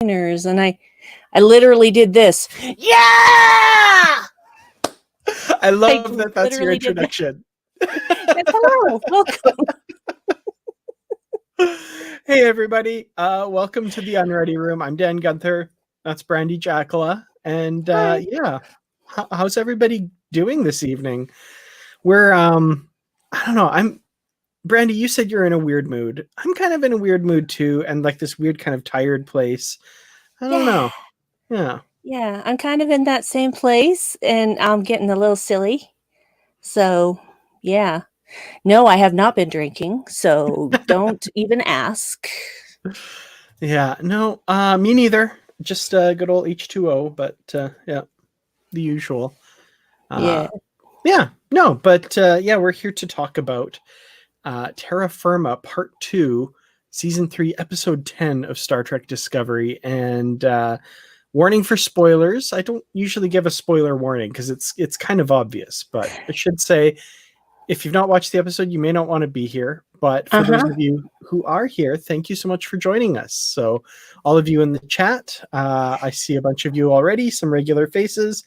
And I literally did this. Yeah! I love that that's your introduction. Hello, welcome. Hey, everybody. Welcome to the Unready room. I'm Dan Gunther. That's Brandy Jackala. And yeah, how's everybody doing this evening? We're, I don't know. Brandy, you said you're in a weird mood. I'm kind of in a weird mood too. And like this weird kind of tired place. I don't know. Yeah. Yeah, I'm kind of in that same place and I'm getting a little silly. So, yeah. No, I have not been drinking, so don't even ask. Yeah, no, me neither. Just good old H2O, but yeah, the usual. Yeah. Yeah, no, but yeah, we're here to talk about Terra Firma Part 2, Season 3, Episode 10 of Star Trek Discovery. And warning for spoilers. I don't usually give a spoiler warning because it's kind of obvious, but I should say, if you've not watched the episode, you may not want to be here. But for those of you who are here, thank you so much for joining us. So all of you in the chat, I see a bunch of you already, some regular faces.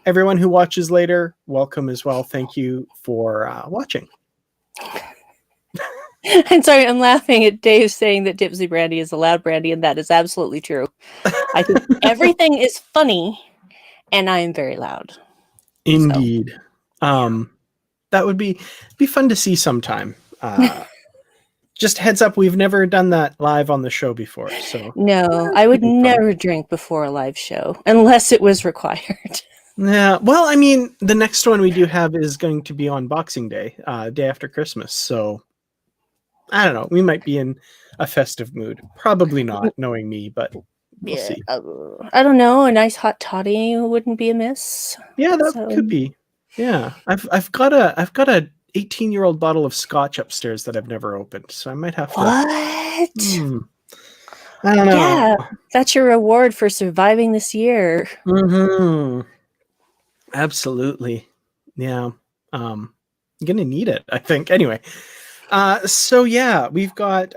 Everyone who watches later, welcome as well. Thank you for watching. I'm sorry, I'm laughing at Dave saying that Dipsy Brandy is a loud Brandy, and that is absolutely true. I think everything is funny, and I am very loud. Indeed. So. That would be fun to see sometime. Just heads up, we've never done that live on the show before. So no, I would never drink before a live show unless it was required. Yeah, well, I mean, the next one we do have is going to be on Boxing Day, day after Christmas. So I don't know. We might be in a festive mood. Probably not, knowing me, but we'll see. I don't know. A nice hot toddy wouldn't be amiss. Yeah, that could be. Yeah, I've got a 18-year-old bottle of scotch upstairs that I've never opened, so I might have to. What? I don't know. Yeah, that's your reward for surviving this year. Mm-hmm. Absolutely. Yeah. I'm gonna need it, I think. Anyway. So yeah, we've got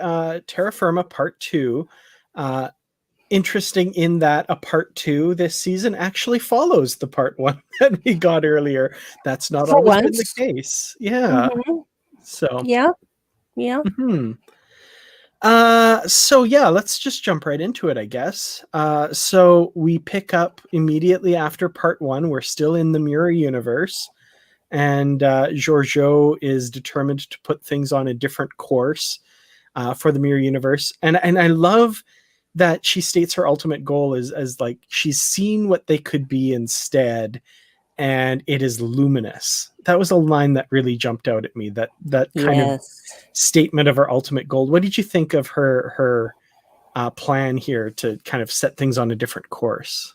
Terra Firma Part 2. Interesting in that a Part 2 this season actually follows the Part 1 that we got earlier. That's not For always once. been the case. Yeah. Mm-hmm. So yeah. Mm-hmm. So yeah, let's just jump right into it, I guess. So we pick up immediately after Part 1. We're still in the mirror universe, and Georgiou is determined to put things on a different course for the mirror universe. And I love that she states her ultimate goal is as like she's seen what they could be instead, and it is luminous. That was a line that really jumped out at me. That kind of statement of her ultimate goal. What did you think of her plan here to kind of set things on a different course?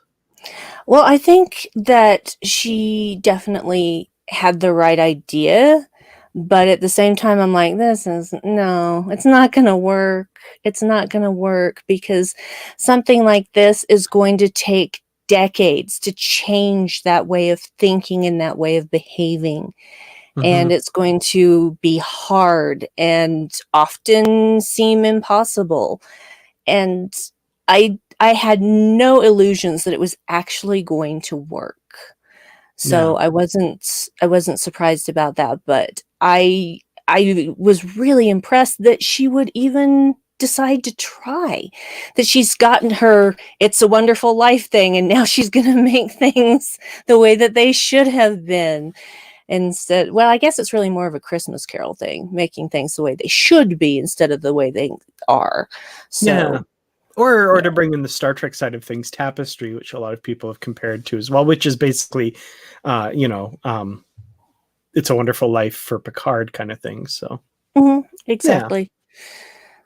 Well, I think that she definitely had the right idea, but at the same time, I'm like, it's not going to work. It's not going to work because something like this is going to take decades to change that way of thinking and that way of behaving. Mm-hmm. And it's going to be hard and often seem impossible. And I had no illusions that it was actually going to work. So I wasn't surprised about that, but I was really impressed that she would even decide to try, that she's gotten her It's a Wonderful Life thing, and now she's going to make things the way that they should have been. Instead, well, I guess it's really more of a Christmas Carol thing, making things the way they should be instead of the way they are. So. Yeah. Or to bring in the Star Trek side of things, Tapestry, which a lot of people have compared to as well, which is basically, It's a Wonderful Life for Picard kind of thing. So exactly.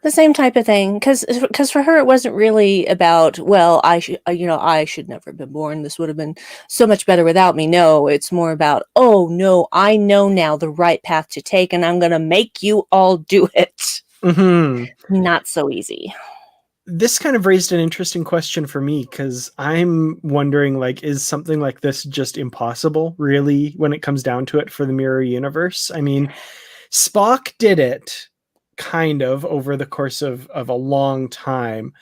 The same type of thing, because for her it wasn't really about, well, I should never have been born. This would have been so much better without me. No, it's more about, oh no, I know now the right path to take, and I'm gonna make you all do it. Mm-hmm. Not so easy. This kind of raised an interesting question for me, because I'm wondering, like, is something like this just impossible, really, when it comes down to it for the mirror universe? I mean, Spock did it kind of over the course of a long time.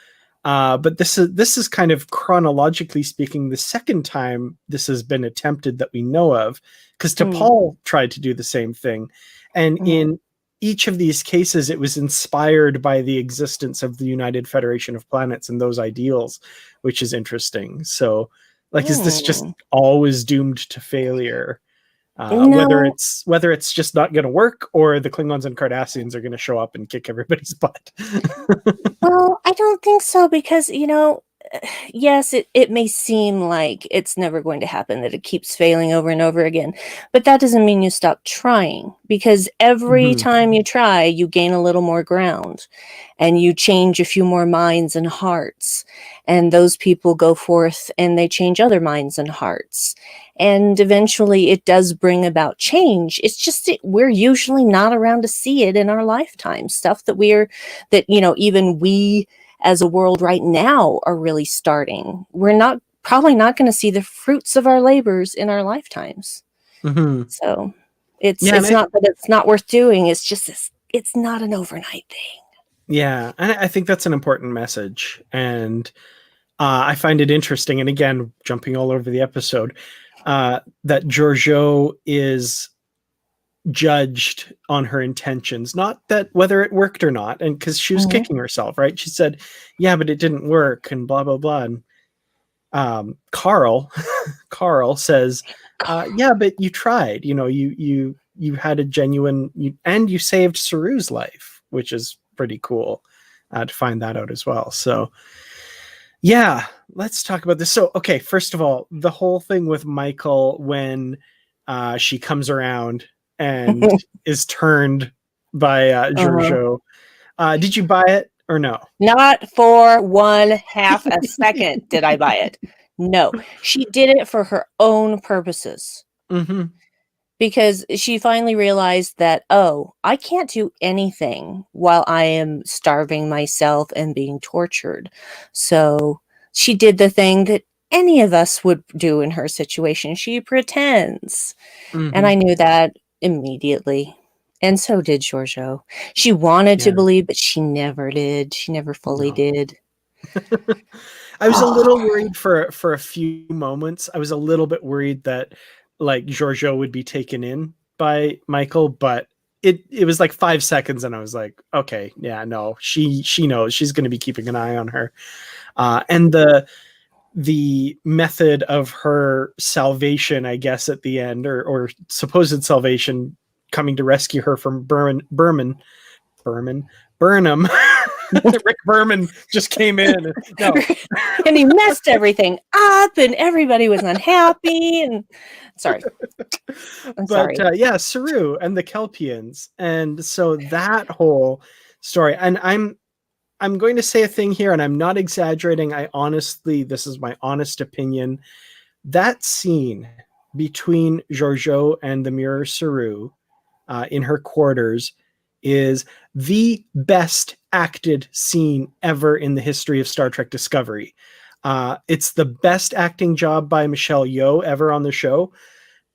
But this is kind of chronologically speaking the second time this has been attempted that we know of, because Mm, T'Pol tried to do the same thing, and mm, in each of these cases it was inspired by the existence of the United Federation of Planets and those ideals, which is interesting. So, like, is this just mm. always doomed to failure? Whether No, it's just not going to work, or the Klingons and Cardassians are going to show up and kick everybody's butt. well, I don't think so because, yes, it may seem like it's never going to happen, that it keeps failing over and over again, but that doesn't mean you stop trying, because every Mhm. time you try, you gain a little more ground and you change a few more minds and hearts. And those people go forth and they change other minds and hearts. And eventually it does bring about change. It's just that we're usually not around to see it in our lifetime. Stuff that even we as a world right now are really starting. We're not probably not going to see the fruits of our labors in our lifetimes. Mhm. So it's Yeah, and it's not that it's not worth doing. It's just it's not an overnight thing. I think that's an important message, and I find it interesting. And again, jumping all over the episode, that Georgiou is judged on her intentions, not that whether it worked or not, and because she was Mhm. kicking herself, right? She said, "Yeah, but it didn't work," and blah blah blah. And Carl, Carl says, "Yeah, but you tried. You had a genuine and you saved Saru's life, which is pretty cool to find that out as well." So yeah, let's talk about this. So okay, first of all, the whole thing with Michael when she comes around and is turned by Uh-huh. Giorgio. Did you buy it or no? Not for one half a second did I buy it. No, she did it for her own purposes. Mm-hmm. Because she finally realized that, oh, I can't do anything while I am starving myself and being tortured. So she did the thing that any of us would do in her situation. She pretends. And Mm-hmm. I knew that immediately. And so did Giorgio. She wanted to Yeah. believe, but she never did. She never fully No. did. I was a Oh. little worried for a few moments. I was a little bit worried that like Giorgio would be taken in by Michael, but it was like 5 seconds, and I was like, okay, yeah, no, she knows she's going to be keeping an eye on her, and the method of her salvation, I guess, at the end, or supposed salvation, coming to rescue her from Berman, Burnham. Rick Berman just came in. No, And he messed everything up and everybody was unhappy and sorry. I'm but sorry. yeah, Saru and the Kelpians, and so that whole story. And I'm going to say a thing here, and I'm not exaggerating. I honestly, this is my honest opinion. That scene between Giorgio and the mirror Saru in her quarters is the best acted scene ever in the history of Star Trek Discovery. It's the best acting job by Michelle Yeoh ever on the show,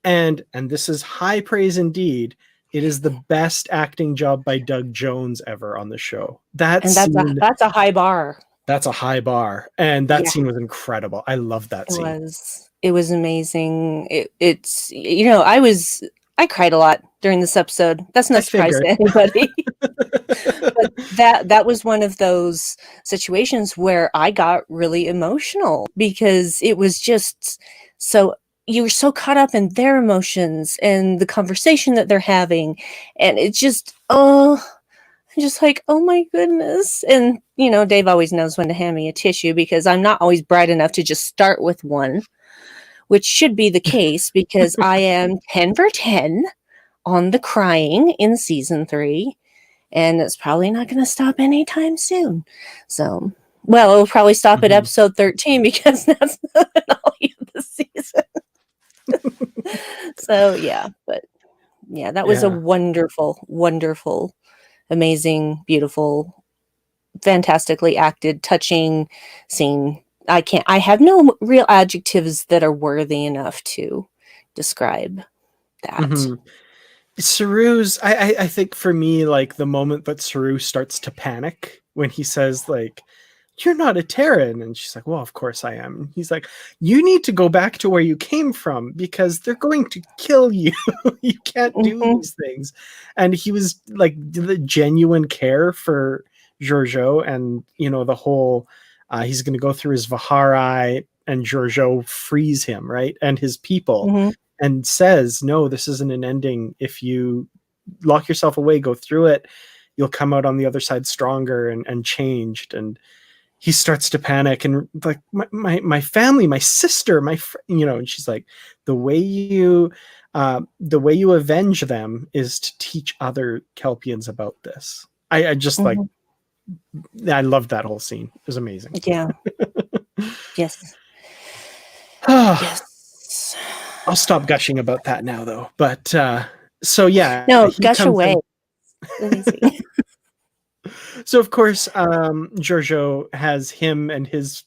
and this is high praise indeed. It is the best acting job by Doug Jones ever on the show. That And that's a scene, that's a high bar. that's a high bar, and that Yeah, scene was incredible. I love that it scene. was. It was amazing. It's I cried a lot during this episode. That's no I surprise to figured. anybody. But that was one of those situations where I got really emotional because it was just so you were so caught up in their emotions and the conversation that they're having, and it just I'm just like, oh my goodness. And Dave always knows when to hand me a tissue because I'm not always bright enough to just start with one, which should be the case because I am 10 for 10 on the crying in season 3, and it's probably not going to stop anytime soon. So, well, it'll probably stop at Mhm. episode 13 because that's not all of the season. So, yeah, but yeah, that was a Yeah. wonderful, wonderful, amazing, beautiful, fantastically acted, touching scene. I have no real adjectives that are worthy enough to describe that. Mhm. Saru's I think for me, like, the moment that Saru starts to panic when he says, like, you're not a Terran. And she's like, well, of course I am. And he's like, you need to go back to where you came from because they're going to kill you. You can't do Mhm. these things. And he was like the genuine care for Giorgio, and the whole he's going to go through his Vihari, and Giorgio frees him, right? And his people, Mhm. and says, no, this isn't an ending. If you lock yourself away, go through it, you'll come out on the other side stronger and changed. And he starts to panic and like, my family, my sister, and she's like, the way you avenge them is to teach other Kelpians about this. I just like, Mhm. I loved that whole scene. It was amazing. Yeah. Yes. I'll Yes. stop gushing about that now though. But so yeah, No, he gush comes away. in. Amazing. So of course, Giorgio has him and his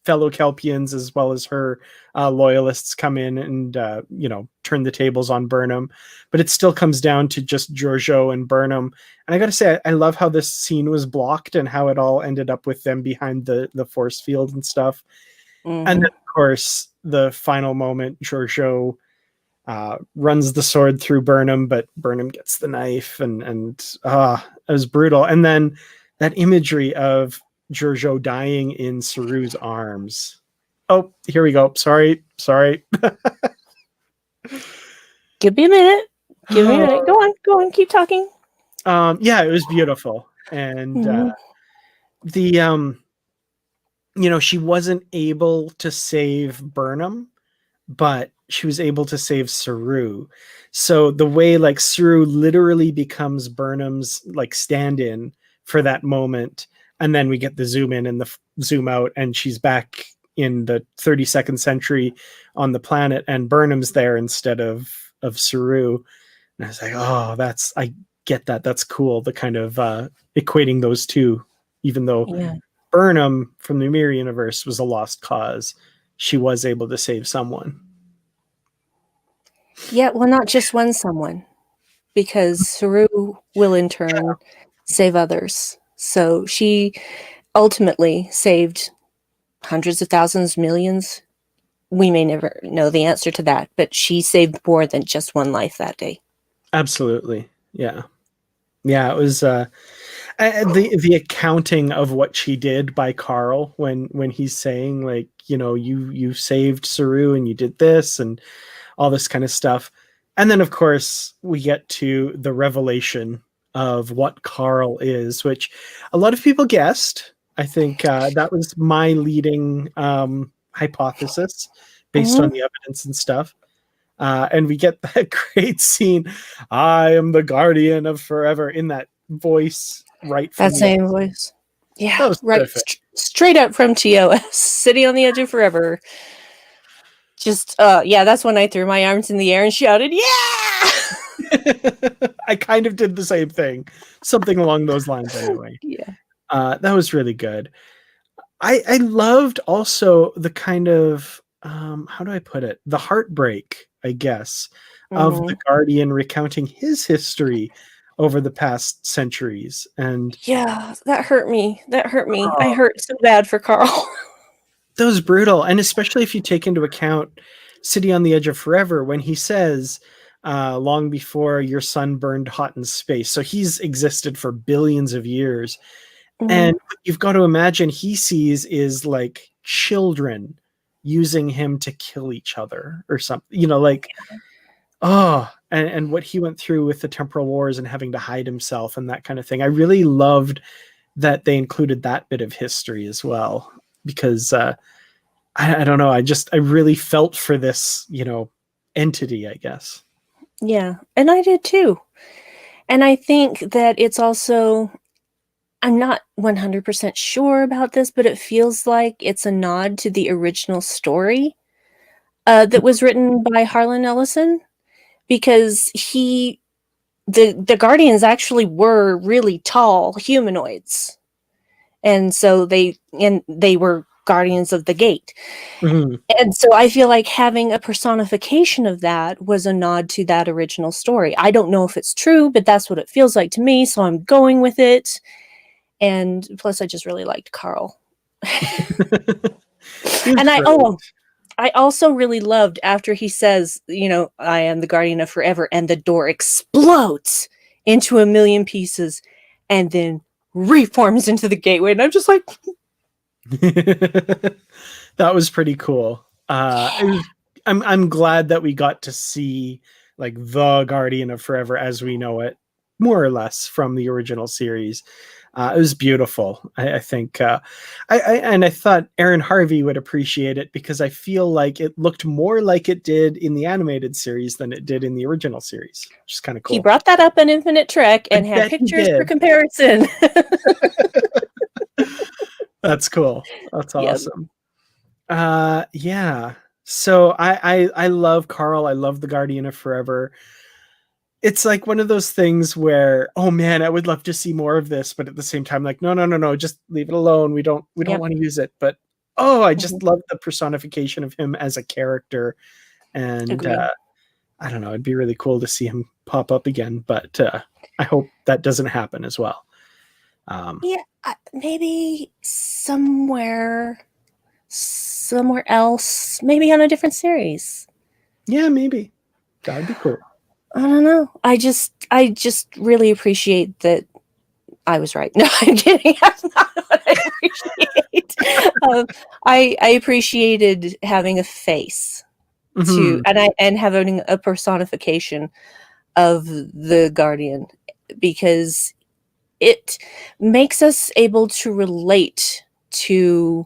fellow Kelpians, as well as her loyalists, come in and turn the tables on Burnham. But it still comes down to just Giorgio and Burnham. And I got to say, I love how this scene was blocked and how it all ended up with them behind the force field and stuff. And then, Mhm. of course, the final moment, Giorgio runs the sword through Burnham, but Burnham gets the knife, and it was brutal. And then that imagery of Giorgio dying in Saru's arms. Oh, here we go. Sorry. Give me a minute. Give me a minute. Go on, keep talking. Yeah, it was beautiful. And Mhm. the she wasn't able to save Burnham, but she was able to save Saru. So the way like Saru literally becomes Burnham's like stand-in for that moment, and then we get the zoom in and the zoom out, and she's back in the 32nd century on the planet, and Burnham's there instead of Saru. And I was like, oh, I get that. That's cool. The kind of equating those two, even though Yeah. Burnham from the Mirror Universe was a lost cause, she was able to save someone. Yeah, well, not just one someone, because Saru will in turn save others. So she ultimately saved hundreds of thousands, millions. We may never know the answer to that, but she saved more than just one life that day. Absolutely. Yeah. Yeah, it was the accounting of what she did by Carl when he's saying like, you saved Saru and you did this and all this kind of stuff. And then of course we get to the revelation of what Carl is, which a lot of people guessed. I think that was my leading hypothesis based on Mhm. the evidence and stuff. And we get that great scene. I am the guardian of forever in that voice right from That the. same voice. Yeah, That was right. terrific. Straight up from TOS, City on the Edge of Forever. Just, yeah, that's when I threw my arms in the air and shouted, "Yeah!" I kind of did the same thing, something along those lines. Anyway, Yeah. that was really good. I loved also the kind of how do I put it? The heartbreak, I guess, of the Mhm. Guardian recounting his history over the past centuries. And Yeah, that hurt me. That hurt me. I hurt so bad for Carl. that was brutal. And especially if you take into account City on the Edge of Forever, when he says, long before your sun burned hot in space. So he's existed for billions of years. And Mhm. you've got to imagine he sees is like children using him to kill each other or something, like, oh, and what he went through with the temporal wars and having to hide himself and that kind of thing. I really loved that they included that bit of history as well, because I don't know. I really felt for this, entity, I guess. Yeah, and I did too. And I think that it's also, I'm not 100% sure about this, but it feels like it's a nod to the original story, that was written by Harlan Ellison, because the Guardians actually were really tall humanoids, and so they were guardians of the gate. Mhm. And so I feel like having a personification of that was a nod to that original story. I don't know if it's true, but that's what it feels like to me, so I'm going with it. And plus, I just really liked Carl. He was And great. I also really loved after he says, I am the guardian of forever, and the door explodes into a million pieces and then reforms into the gateway. And I'm just like, That was pretty cool. I'm glad that we got to see like the Guardian of Forever as we know it, more or less from the original series. It was beautiful. I think, and I thought Aaron Harvey would appreciate it because I feel like it looked more like it did in the animated series than it did in the original series, which is kind of he cool. brought that up in Infinite Trek I and had bet he pictures for did. comparison. That's cool. That's Yeah. awesome. Yeah. So I love Carl. I love the Guardian of Forever. It's like one of those things where, oh man, I would love to see more of this, but at the same time, like, no, just leave it alone. We don't Yep. want to use it. But oh, I Mhm. just love the personification of him as a character. And Agree. I don't know, it'd be really cool to see him pop up again, but I hope that doesn't happen as well. Yeah, maybe somewhere else, maybe on a different series. Yeah, maybe. That would be cool. I don't know. I just really appreciate that I was right. No, I'm kidding. That's not what I appreciate. I appreciated having a face to, Mhm. and having a personification of the Guardian, because it makes us able to relate to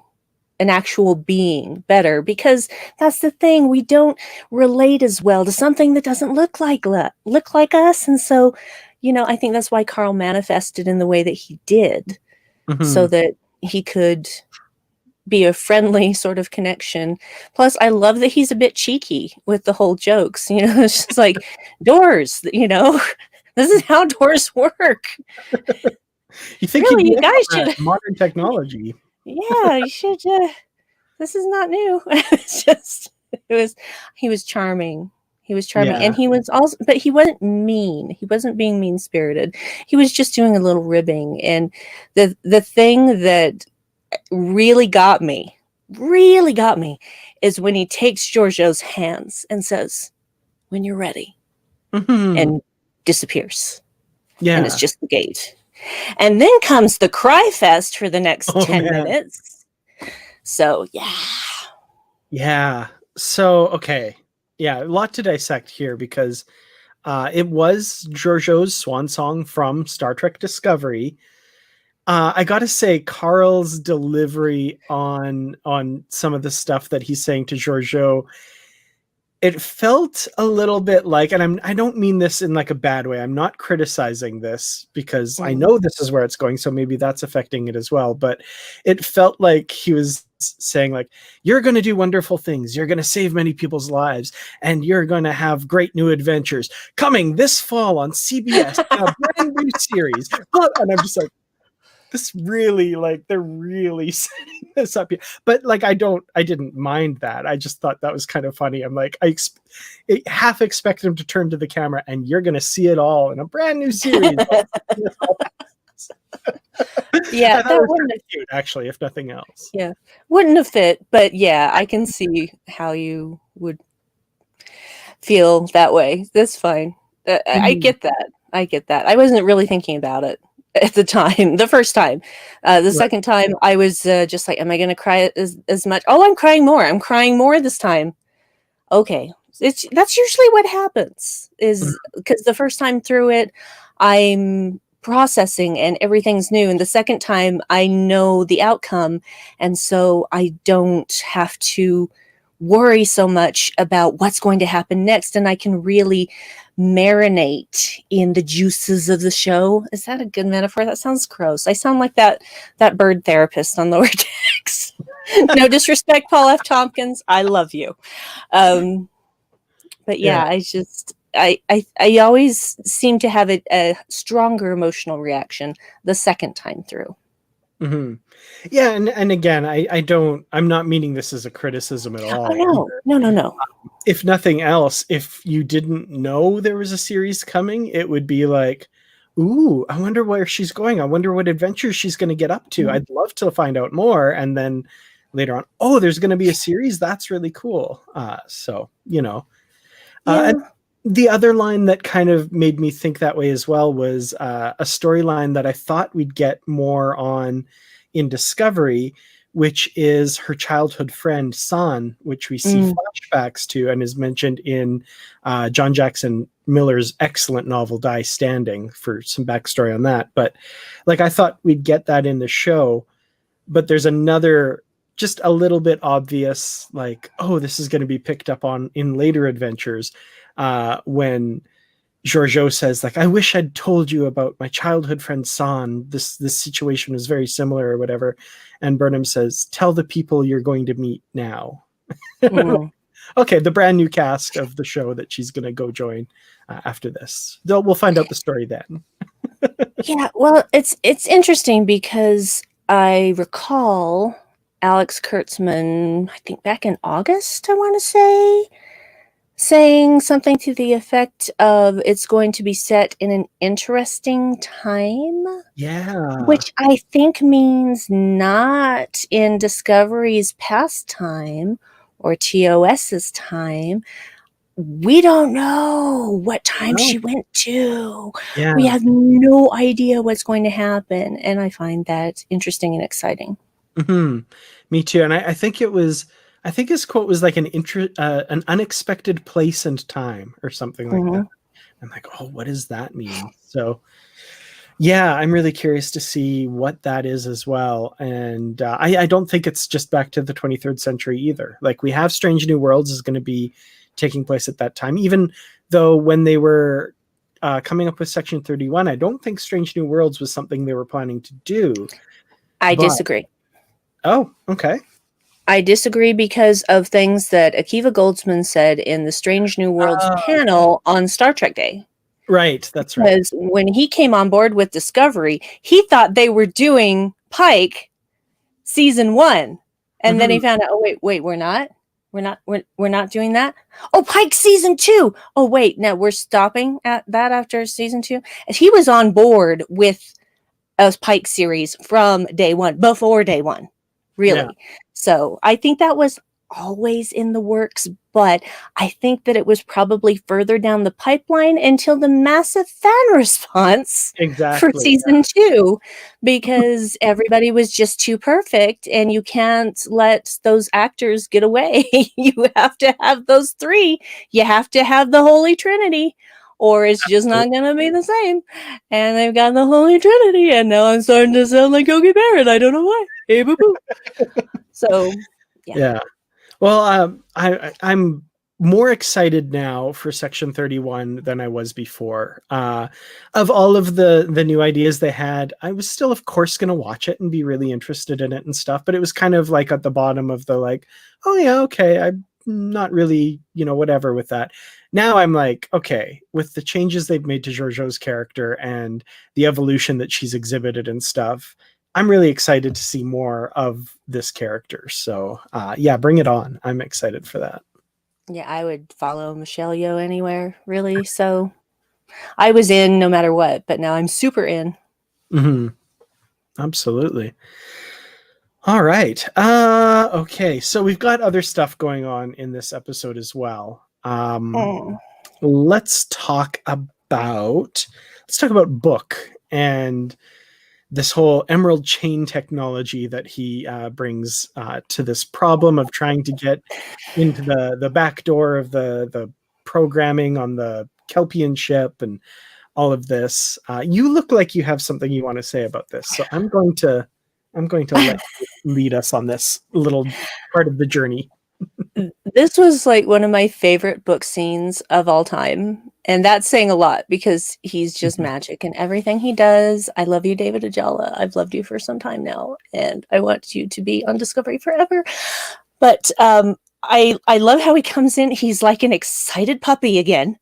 an actual being better, because that's the thing, we don't relate as well to something that doesn't look like us. And so, I think that's why Carl manifested in the way that he did, so Mhm. that he could be a friendly sort of connection. Plus, I love that he's a bit cheeky with the whole jokes. It's just like doors. This is how doors work. You think he'd Really, be you in guys on that should. modern technology? Yeah, you should. This is not new. It's just, it was, he was charming. He was charming. And Yeah. he was also, but he wasn't mean. He wasn't being mean spirited. He was just doing a little ribbing. And the thing that really got me, is when he takes Giorgio's hands and says, "When you're ready," Mhm. and disappears. And it's Yeah. just the gate. And then comes the cry fest for the next Oh 10 man. minutes. So, yeah. Yeah. So, okay. Yeah, a lot to dissect here because it was Giorgio's swan song from Star Trek Discovery. I gotta say, Carl's delivery on some of the stuff that he's saying to Giorgio, it felt a little bit like, and I don't mean this in like a bad way. I'm not criticizing this because I Mm. know this is where it's going, so maybe that's affecting it as well. But it felt like he was saying like, "You're going to do wonderful things. You're going to save many people's lives, and you're going to have great new adventures coming this fall on CBS, a brand new series." And I'm just like, this really, like, they're really setting this up here. But like, I didn't mind that. I just thought that was kind of funny. I'm like, half expect him to turn to the camera and you're going to see it all in a brand new series. Yeah, I thought it that was wouldn't kind have, of cute, actually, if nothing else. yeah, wouldn't have fit, but yeah, I can see how you would feel that way. That's fine. I Mhm. get that. I get that. I wasn't really thinking about it at the time, the first time. The Right. second time, I was just like, am I going to cry as much? Oh, I'm crying more. I'm crying more this time. Okay. That's usually what happens, is because the first time through it, I'm processing and everything's new. And the second time, I know the outcome. And so I don't have to worry so much about what's going to happen next. And I can really marinate in the juices of the show. Is that a good metaphor? That sounds gross. I sound like that bird therapist on Lower Decks. No disrespect, Paul F. Tompkins. I love you. But Yeah. yeah, I always seem to have a stronger emotional reaction the second time through. Hmm. Yeah. And again, I'm not meaning this as a criticism at Oh all no, either. no, no, no. If nothing else, if you didn't know there was a series coming, it would be like, Ooh, I wonder where she's going. I wonder what adventures she's going to get up to. I'd love to find out more. And then later on, oh, there's going to be a series. That's really cool. So, and Yeah. the other line that kind of made me think that way as well was a storyline that I thought we'd get more on in Discovery, which is her childhood friend San, which we see Mm. flashbacks to and is mentioned in John Jackson Miller's excellent novel Die Standing, for some backstory on that. But like, I thought we'd get that in the show, but there's another just a little bit obvious, like, oh, this is going to be picked up on in later adventures, when Giorgio says, like, I wish I'd told you about my childhood friend San. This situation was very similar or whatever. And Burnham says, tell the people you're going to meet now. Mm. Okay, the brand new cast of the show that she's going to go join after this. We'll find out the story then. Yeah, well, it's interesting because I recall Alex Kurtzman, I think back in August, I want to say, saying something to the effect of it's going to be set in an interesting time, Yeah. which I think means not in Discovery's past time or TOS's time. We don't know what time No. she went to. We Yeah. have no idea what's going to happen. And I find that interesting and exciting. Mm-hmm. Me too. And I think his quote was like an unexpected place and time or something like that. Mm-hmm. I'm like, oh, what does that mean? So, yeah, I'm really curious to see what that is as well. And I don't think it's just back to the 23rd century either. Like, we have Strange New Worlds is going to be taking place at that time, even though when they were coming up with Section 31, I don't think Strange New Worlds was something they were planning to do. I But, disagree. oh, okay. I disagree because of things that Akiva Goldsman said in the Strange New Worlds panel on Star Trek Day. Right, that's right. Because when he came on board with Discovery, he thought they were doing Pike season 1. And then he found out, oh, wait, we're not. We're not doing that. Oh, Pike season 2. Oh, wait, no, we're stopping at that after season 2. And he was on board with a Pike series from day 1, before day 1, really. Yeah. So I think that was always in the works, but I think that it was probably further down the pipeline until the massive fan response for Exactly. season 2, because everybody was just too perfect and you can't let those actors get away. You have to have those 3. You have to have the Holy Trinity, or it's just not going to be the same. And they've got the Holy Trinity, and now I'm starting to sound like Yogi Barrett. I don't know why. Hey, boo boo. So, Yeah. Well, I'm more excited now for Section 31 than I was before. Of all of the new ideas they had, I was still, of course, going to watch it and be really interested in it and stuff. But it was kind of like at the bottom of the like, oh yeah, okay, I'm not really, whatever with that. Now I'm like, okay, with the changes they've made to Giorgio's character and the evolution that she's exhibited and stuff, I'm really excited to see more of this character. So, yeah, bring it on. I'm excited for that. yeah, I would follow Michelle Yeoh anywhere, really. So I was in no matter what, but now I'm super in. Mm-hmm. Absolutely. All right. Okay. So we've got other stuff going on in this episode as well. Let's talk about Book and this whole emerald chain technology that he brings to this problem of trying to get into the back door of the programming on the Kelpian ship and all of this. You look like you have something you want to say about this, so I'm going to let you lead us on this little part of the journey. This was like one of my favorite book scenes of all time. And that's saying a lot because he's just magic in everything he does. I love you, David Ajala. I've loved you for some time now, and I want you to be on Discovery forever. But I love how he comes in. He's like an excited puppy again.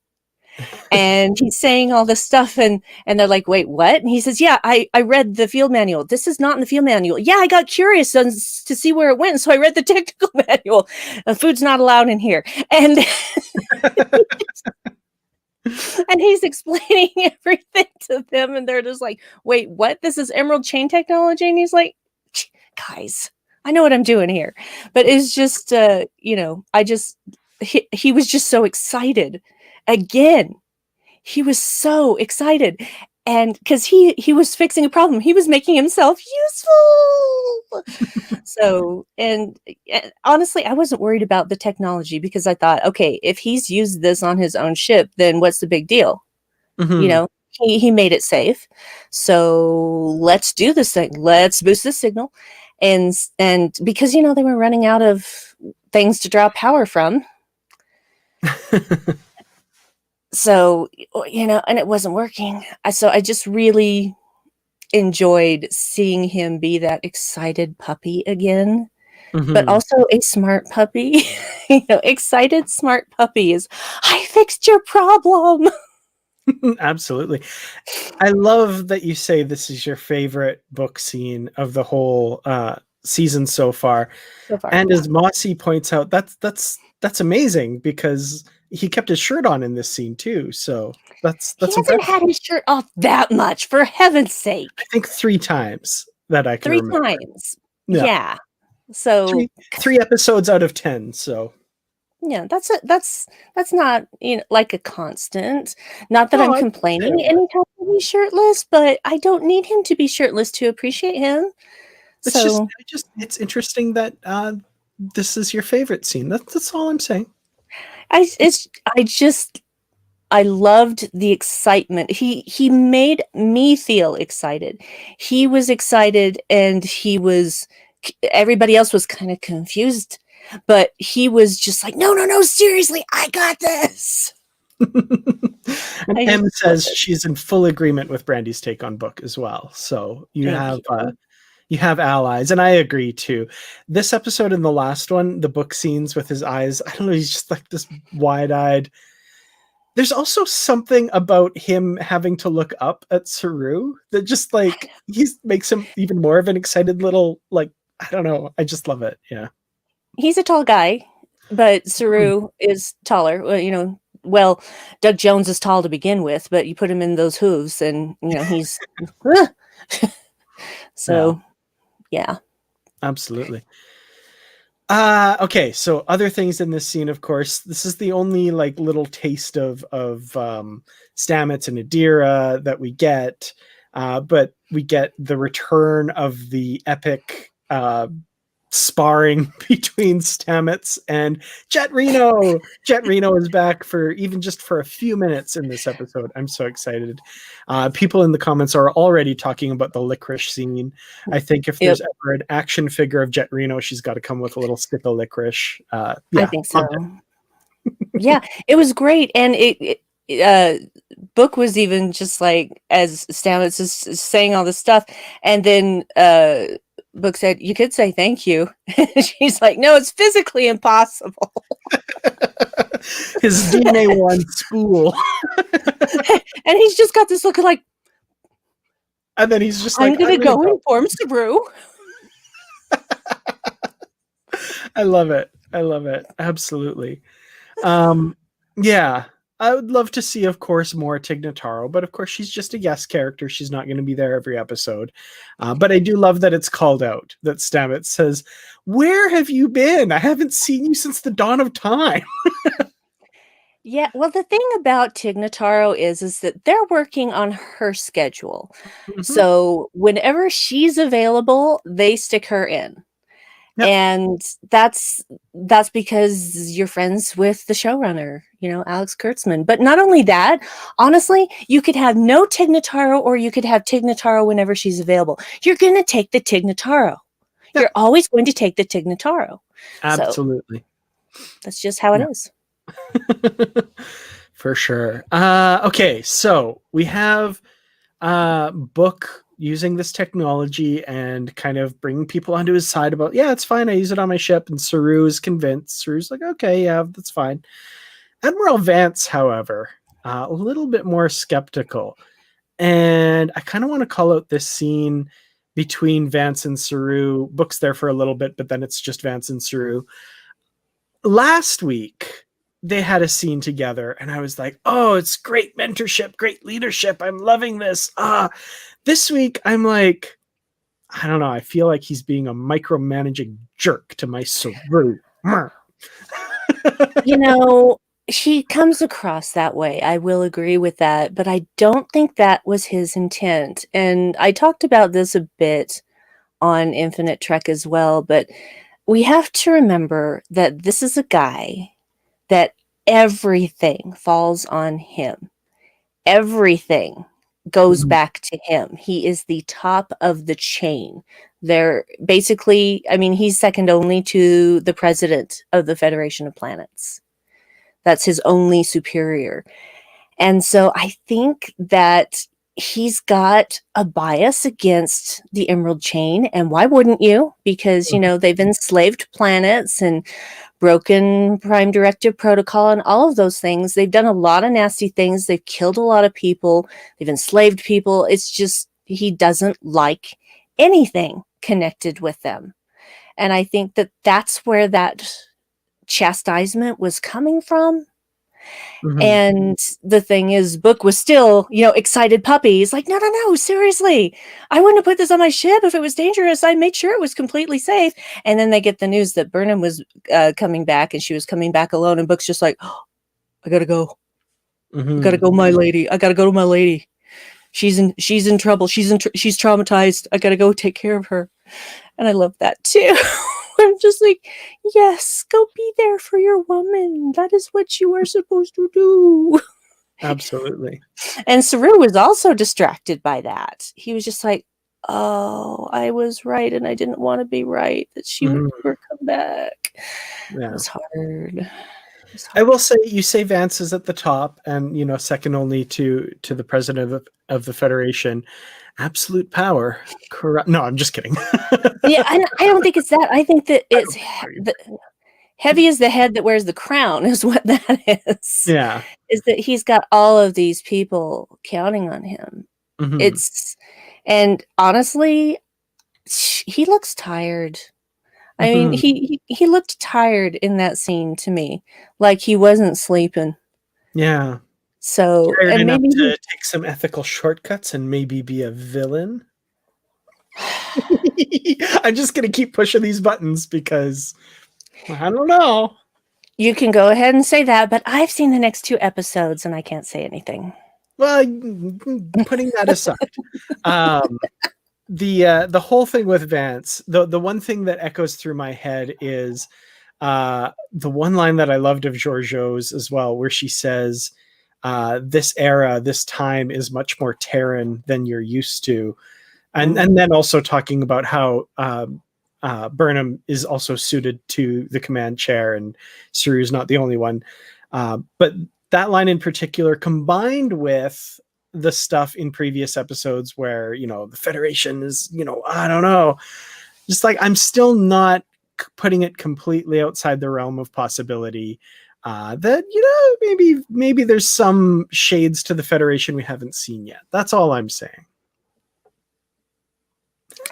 And he's saying all this stuff, and they're like, wait, what? And he says, yeah, I read the field manual. This is not in the field manual. Yeah, I got curious to see where it went, so I read the technical manual. Food's not allowed in here. And And he's explaining everything to them, and they're just like, "Wait, what? This is emerald chain technology?" And he's like, "Guys, I know what I'm doing here." But it's just, I just he was just so excited. Again, he was so excited, and because he was fixing a problem, he was making himself useful. So, and honestly, I wasn't worried about the technology because I thought, okay, if he's used this on his own ship, then what's the big deal? You Mhm. know, he made it safe. So let's do this thing. Let's boost the signal. And because they were running out of things to draw power from. So, and it wasn't working. So I just really enjoyed seeing him be that excited puppy again, but Mhm. also a smart puppy. Excited smart puppy is, I fixed your problem. Absolutely. I love that you say this is your favorite book scene of the whole season so far. So far, And yeah. as Mossy points out, that's amazing because he kept his shirt on in this scene too. So He that's hasn't impressive. had his shirt off that much, for heaven's I sake. think 3 times that I can 3 remember. times. Yeah, Yeah. So, three episodes out of 10. So yeah, that's not, like a constant. Not that no, I'm I complaining understand that. anytime he's shirtless, but I don't need him to be shirtless to appreciate him. So, It's interesting that this is your favorite scene. That's all I'm saying. I it's I just I loved the excitement. He made me feel excited. He was excited, and everybody else was kind of confused, but he was just like, "No, no, no, seriously, I got this." And I just M loved says it. she's in full agreement with Brandy's take on book as well. So Thank you. you have allies, and I agree too. This episode and the last one, the book scenes with his eyes, I don't know, he's just like this wide-eyed. There's also something about him having to look up at Saru that just like makes him even more of an excited little like I don't know. I just love it. Yeah. He's a tall guy, but Mhm. Saru is taller. Well, Doug Jones is tall to begin with, but you put him in those hooves, and he's Yeah, so yeah. absolutely. Okay, so other things in this scene, of course, this is the only like little taste of Stamets and Adira that we get, but we get the return of the epic sparring between Stamets and Jet Reno. Jet Reno is back for even just for a few minutes in this episode. I'm so excited. People in the comments are already talking about the licorice scene. I think if Yep, there's ever an action figure of Jet Reno, she's got to come with a little stick of licorice. I Yeah, think loved so. Yeah, it was great, and Book was even just like, as Stamets is saying all this stuff, and then Book said, "You could say thank you." She's like, "No, it's physically impossible." it. His DNA one spool, And he's just got this look of like, and then he's just "I'm like, gonna "I'm gonna go go." inform Saru." I love it. I love it. Absolutely. Um, yeah, I would love to see, of course, more Tignataro, but of course, she's just a guest character. She's not going to be there every episode. But I do love that it's called out that Stamets says, "Where have you been? I haven't seen you since the dawn of time." Yeah, well, the thing about Tignataro is that they're working on her schedule. Mhm. So whenever she's available, they stick her in. Yep. And that's because you're friends with the showrunner, Alex Kurtzman. But not only that, honestly, you could have no Tignataro, or you could have Tignataro whenever she's available. You're going to take the Tignataro. You're Yep. always going to take the Tignataro. So Absolutely. that's just how it Yeah. is. For sure. Okay, so we have Book using this technology and kind of bringing people onto his side about, yeah, it's fine. I use it on my ship. And Saru is convinced. Saru's like, okay, yeah, that's fine. Admiral Vance, however, a little bit more skeptical. And I kind of want to call out this scene between Vance and Saru. Book's there for a little bit, but then it's just Vance and Saru. Last week, they had a scene together, and I was like, oh, it's great mentorship, great leadership. I'm loving this. This week I'm like, I don't know. I feel like he's being a micromanaging jerk to my Saru. You know, she comes across that way. I will agree with that, but I don't think that was his intent. And I talked about this a bit on Infinite Trek as well, but we have to remember that this is a guy that everything falls on him. Everything goes Mhm. back to him. He is the top of the chain. They're basically, I mean, he's second only to the president of the Federation of Planets. That's his only superior. And so I think that he's got a bias against the Emerald Chain. And why wouldn't you? Because, you know, they've enslaved planets and broken Prime Directive protocol and all of those things. They've done a lot of nasty things. They've killed a lot of people. They've enslaved people. It's just he doesn't like anything connected with them. And I think that that's where that chastisement was coming from. Mhm. And the thing is, Book was still, you know, excited puppy. He's like, no, no, no, seriously. I wouldn't have put this on my ship if it was dangerous. I made sure it was completely safe. And then they get the news that Burnham was coming back and she was coming back alone. And Book's just like, oh, I gotta go. I gotta Mhm. go, my lady. I gotta go to my lady. She's in trouble. She's traumatized. I gotta go take care of her. And I love that too. I'm just like, yes, go be there for your woman. That is what you are supposed to do. Absolutely. And Saru was also distracted by that. He was just like, oh, I was right and I didn't want to be right, that she would Mhm. never come back. It Yeah. was hard. It was I hard. will say, you say Vance is at the top, and second only to the president of the Federation. Absolute power. Correct. No, I'm just kidding. Yeah, I don't think it's that. I think that I it's don't think so the either. heavy is the head that wears the crown, is what that is. Yeah. Is that he's got all of these people counting on him. Mhm. It's, and honestly, he looks tired. I mean, Mhm. he looked tired in that scene to me, like he wasn't sleeping. Yeah. So, Tired and enough maybe to take some ethical shortcuts and maybe be a villain. I'm just gonna keep pushing these buttons because I don't know. you can go ahead and say that, but I've seen the next 2 episodes and I can't say anything. Well, putting that aside, um, the whole thing with Vance, the one thing that echoes through my head is the one line that I loved of Giorgio's as well, where she says, "This era, this time is much more Terran than you're used to," and then also talking about how Burnham is also suited to the command chair, and Saru's not the only one. But that line in particular, combined with the stuff in previous episodes where the Federation is, I don't know, just like I'm still not putting it completely outside the realm of possibility. That maybe there's some shades to the Federation we haven't seen yet. That's all I'm saying.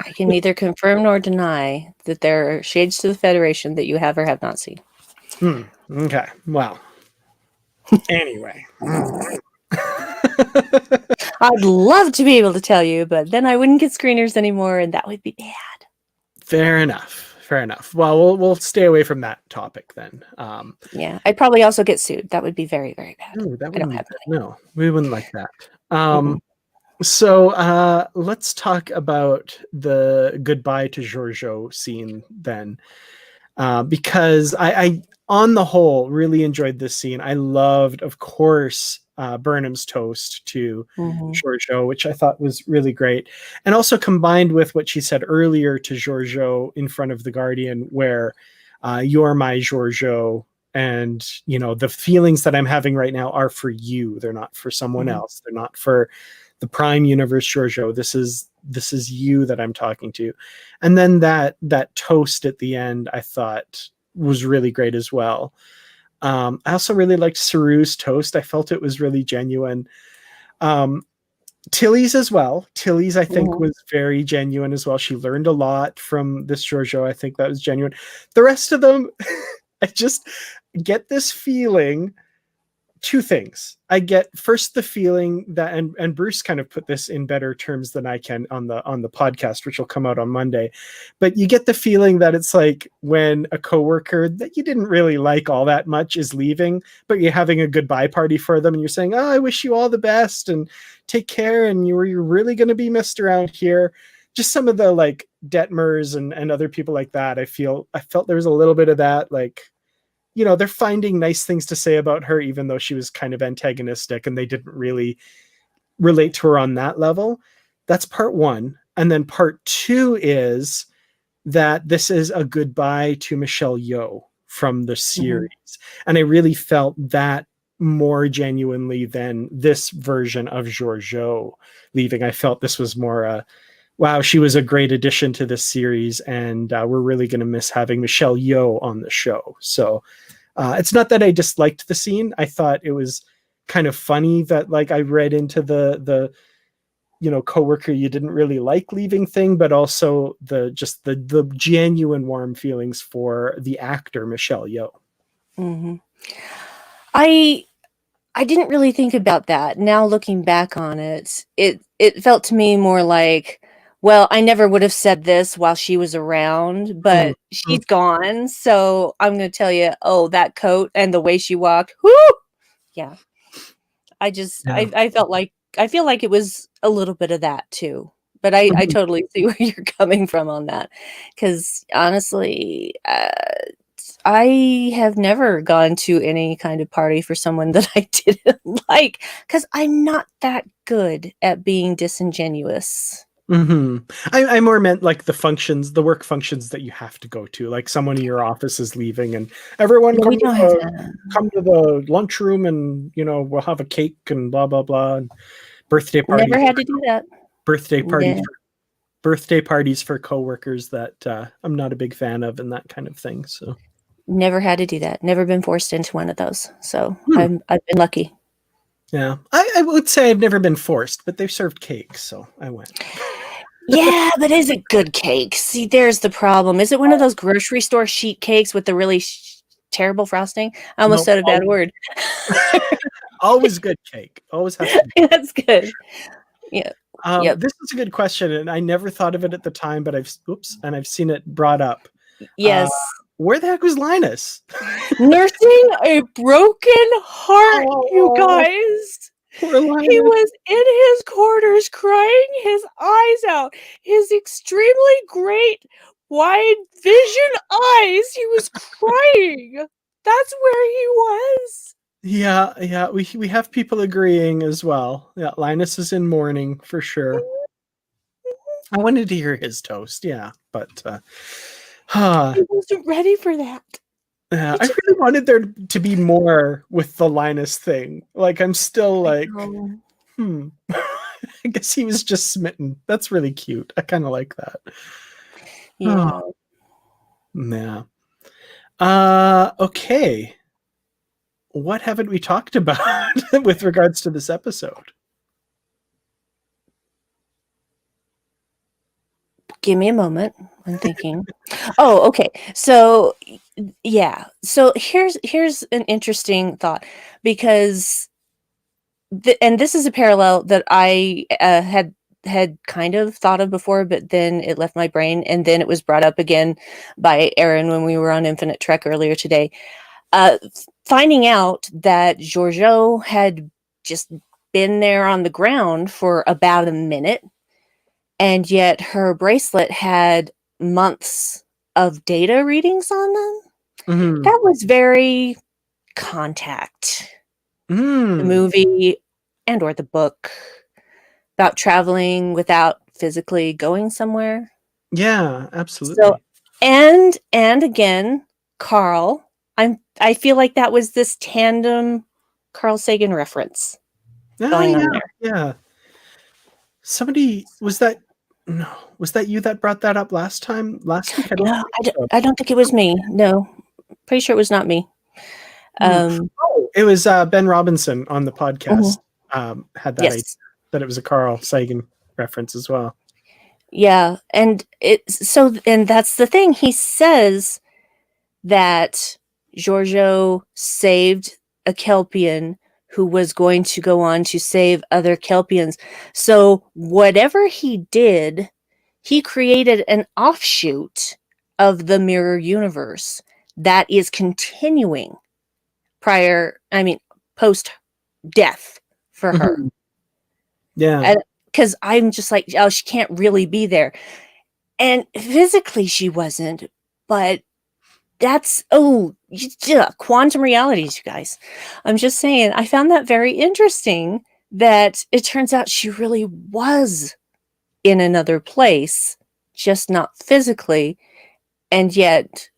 I can neither confirm nor deny that there are shades to the Federation that you have or have not seen. Okay. Well, anyway. I'd love to be able to tell you, but then I wouldn't get screeners anymore, and that would be bad. Fair enough. Fair enough. Well, we'll stay away from that topic then. Yeah, I'd probably also get sued. That would be very, very bad. Ooh, that I don't wouldn't be have good. No, we wouldn't like that. money. So let's talk about the goodbye to Giorgio scene then. Because I, on the whole, really enjoyed this scene. I loved, of course, Burnham's toast to Mm-hmm. Giorgio, which I thought was really great. And also combined with what she said earlier to Giorgio in front of the Guardian, where you're my Giorgio. And, the feelings that I'm having right now are for you. They're not for someone Mm-hmm. else. They're not for the Prime Universe Giorgio. This is you that I'm talking to. And then that toast at the end, I thought was really great as well. I also really liked Saru's toast. I felt it was really genuine. Um, Tilly's as well. Tilly's, I think, Mm-hmm. was very genuine as well. She learned a lot from this Giorgio. I think that was genuine. The rest of them, I just, get this feeling. Two things. I get first the feeling that, and Bruce kind of put this in better terms than I can on the podcast, which will come out on Monday. But you get the feeling that it's like when a coworker that you didn't really like all that much is leaving, but you're having a goodbye party for them, and you're saying, "Oh, I wish you all the best and take care, and you're really going to be missed around here." Just some of the like Detmers and other people like that. I felt there was a little bit of that, like, they're finding nice things to say about her, even though she was kind of antagonistic and they didn't really relate to her on that level. That's part one. And then part two is that this is a goodbye to Michelle Yeoh from the series. Mm-hmm. And I really felt that more genuinely than this version of Georgiou leaving. I felt this was more wow, she was a great addition to this series, and we're really going to miss having Michelle Yeoh on the show. So it's not that I disliked the scene. I thought it was kind of funny that, like, I read into the coworker you didn't really like leaving thing, but also the genuine warm feelings for the actor Michelle Yeoh. Mm-hmm. I didn't really think about that. Now looking back on it, it felt to me more like, well, I never would have said this while she was around, but she's gone. So I'm going to tell you, oh, that coat and the way she walked. Whoo! Yeah. I feel like it was a little bit of that too. But I totally see where you're coming from on that. Because honestly, I have never gone to any kind of party for someone that I didn't like, because I'm not that good at being disingenuous. Mm-hmm. I more meant like the work functions that you have to go to, like someone in your office is leaving and everyone come to the lunchroom and we'll have a cake and blah blah blah, and birthday parties. Never had to do that. Birthday parties for coworkers that I'm not a big fan of, and that kind of thing. So never had to do that. Never been forced into one of those. So I've been lucky. Yeah, I would say I've never been forced, but they've served cake, so I went. Yeah, but is it good cake? See, there's the problem. Is it one of those grocery store sheet cakes with the really terrible frosting? I almost said a bad word. Always good cake. Always has to be. That's good. Yeah. This is a good question, and I never thought of it at the time, but I've seen it brought up. Yes. Where the heck was Linus? Nursing a broken heart, you guys. He was in his quarters crying his eyes out. His extremely great wide vision eyes. He was crying. That's where he was. Yeah. We have people agreeing as well. Yeah, Linus is in mourning for sure. I wanted to hear his toast, yeah, but I wasn't ready for that. Yeah, I really wanted there to be more with the Linus thing. Like, I'm still like, I guess he was just smitten. That's really cute. I kind of like that. Yeah. Yeah. Okay. What haven't we talked about with regards to this episode? Give me a moment. I'm thinking. Oh, okay. So, yeah. So here's an interesting thought, because and this is a parallel that I had kind of thought of before, but then it left my brain, and then it was brought up again by Aaron when we were on Infinite Trek earlier today. Finding out that Georgiou had just been there on the ground for about a minute, and yet her bracelet had months of data readings on them. Mm-hmm. That was very Contact. The movie and or the book about traveling without physically going somewhere. Yeah, absolutely. So, and again, Carl, I feel like that was this tandem Carl Sagan reference going on there. Yeah. Somebody was that you that brought that up last week? I don't think it was me. No, pretty sure it was not me. It was Ben Robinson on the podcast. Had that idea that it was a Carl Sagan reference as well. Yeah, and that's the thing. He says that Giorgio saved a Kelpian who was going to go on to save other Kelpians. So whatever he did, he created an offshoot of the mirror universe that is continuing post death for her. Mhm. Yeah. Because I'm just like, oh, she can't really be there. And physically she wasn't, but that's quantum realities, you guys. I'm just saying, I found that very interesting that it turns out she really was in another place, just not physically, and yet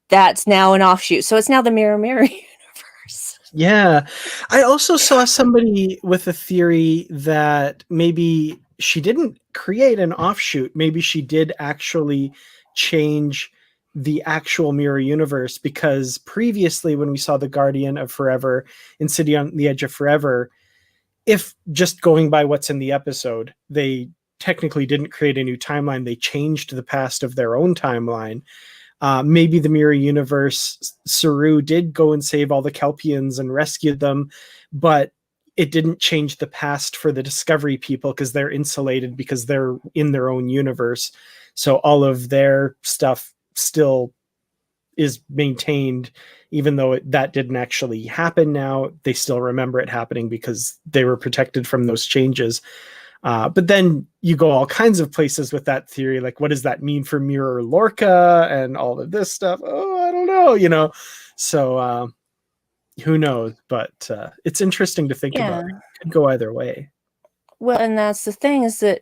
that's now an offshoot. So it's now the mirror universe. Yeah. I also saw somebody with a theory that maybe she didn't create an offshoot. Maybe she did actually change the actual mirror universe, because previously when we saw the Guardian of Forever in City on the Edge of Forever, if just going by what's in the episode, they technically didn't create a new timeline. They changed the past of their own timeline. Maybe the mirror universe, Saru did go and save all the Kelpians and rescued them, but it didn't change the past for the Discovery people because they're insulated, because they're in their own universe. So all of their stuff still is maintained, even though that didn't actually happen. Now they still remember it happening because they were protected from those changes. But then you go all kinds of places with that theory. Like, what does that mean for Mirror Lorca and all of this stuff? Oh, I don't know, So who knows? But it's interesting to think about. It could go either way. Well, and that's the thing, is that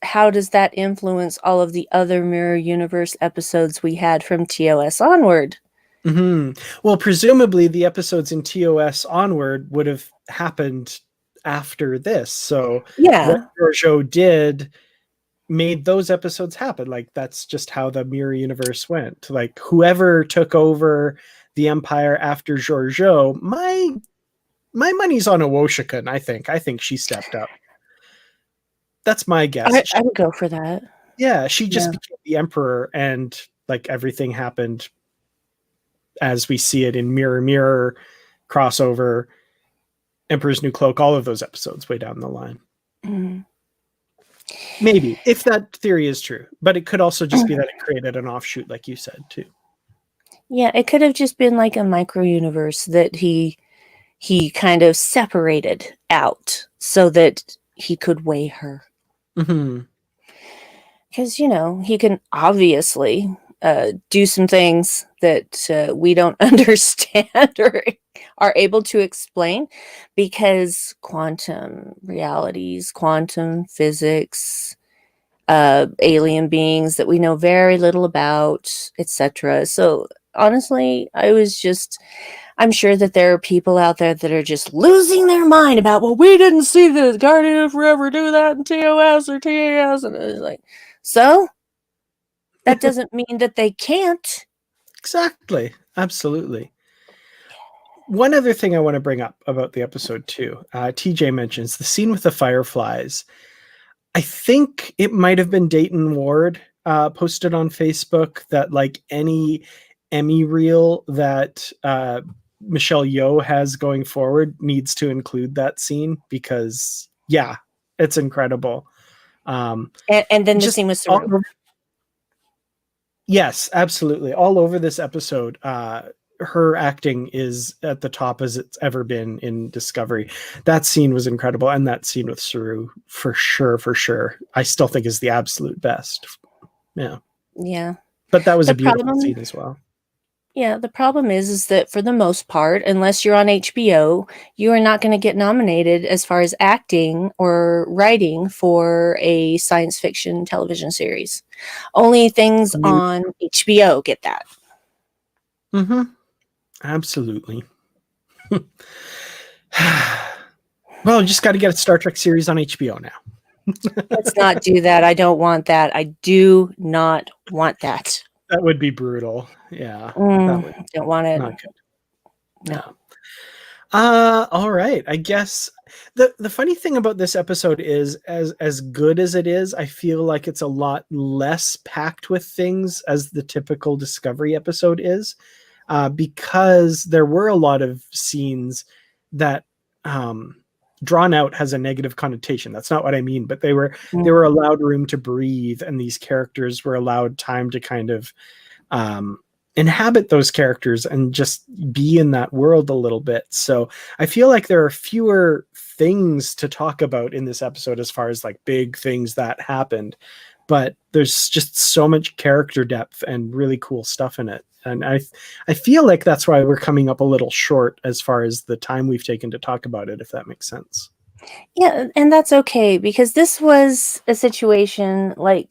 how does that influence all of the other Mirror Universe episodes we had from TOS onward? Mm-hmm. Well, presumably the episodes in TOS onward would have happened after this. So what Giorgio did made those episodes happen. Like, that's just how the mirror universe went. Like, whoever took over the Empire after Giorgio, my money's on Awoshikan. I think she stepped up. That's my guess. I would go for that. Yeah, she just became the emperor, and like everything happened as we see it in Mirror Mirror, crossover, Emperor's New Cloak, all of those episodes way down the line. Mm. Maybe, if that theory is true. But it could also just be that it created an offshoot, like you said, too. Yeah, it could have just been like a micro universe that he kind of separated out so that he could weigh her. Mm-hmm. Because, he can obviously do some things that we don't understand or are able to explain, because quantum realities, quantum physics, alien beings that we know very little about, etc. So honestly, I'm sure that there are people out there that are just losing their mind about, well, we didn't see the Guardian of Forever do that in TOS or TAS, and it's like, so that doesn't mean that they can't. Exactly. Absolutely. One other thing I want to bring up about the episode too, TJ mentions the scene with the fireflies. I think it might have been Dayton Ward posted on Facebook that, like, any Emmy reel that Michelle Yeoh has going forward needs to include that scene, because it's incredible. And then the scene with Saru. Yes, absolutely. All over this episode, her acting is at the top as it's ever been in Discovery. That scene was incredible, and that scene with Saru, for sure, I still think is the absolute best. Yeah. But that was a beautiful scene as well. Yeah, the problem is that for the most part, unless you're on HBO, you are not going to get nominated as far as acting or writing for a science fiction television series. Only things on HBO get that. Mm-hmm. Absolutely. Well, just got to get a Star Trek series on HBO now. Let's not do that. I don't want that. I do not want that. That would be brutal. Yeah. Don't want it. Not good. No. All right. I guess the funny thing about this episode is, as good as it is, I feel like it's a lot less packed with things as the typical Discovery episode is. because there were a lot of scenes that drawn out has a negative connotation. That's not what I mean, but they were allowed room to breathe, and these characters were allowed time to kind of inhabit those characters and just be in that world a little bit. So I feel like there are fewer things to talk about in this episode as far as like big things that happened, but there's just so much character depth and really cool stuff in it. And I feel like that's why we're coming up a little short as far as the time we've taken to talk about it, if that makes sense. Yeah, and that's okay, because this was a situation like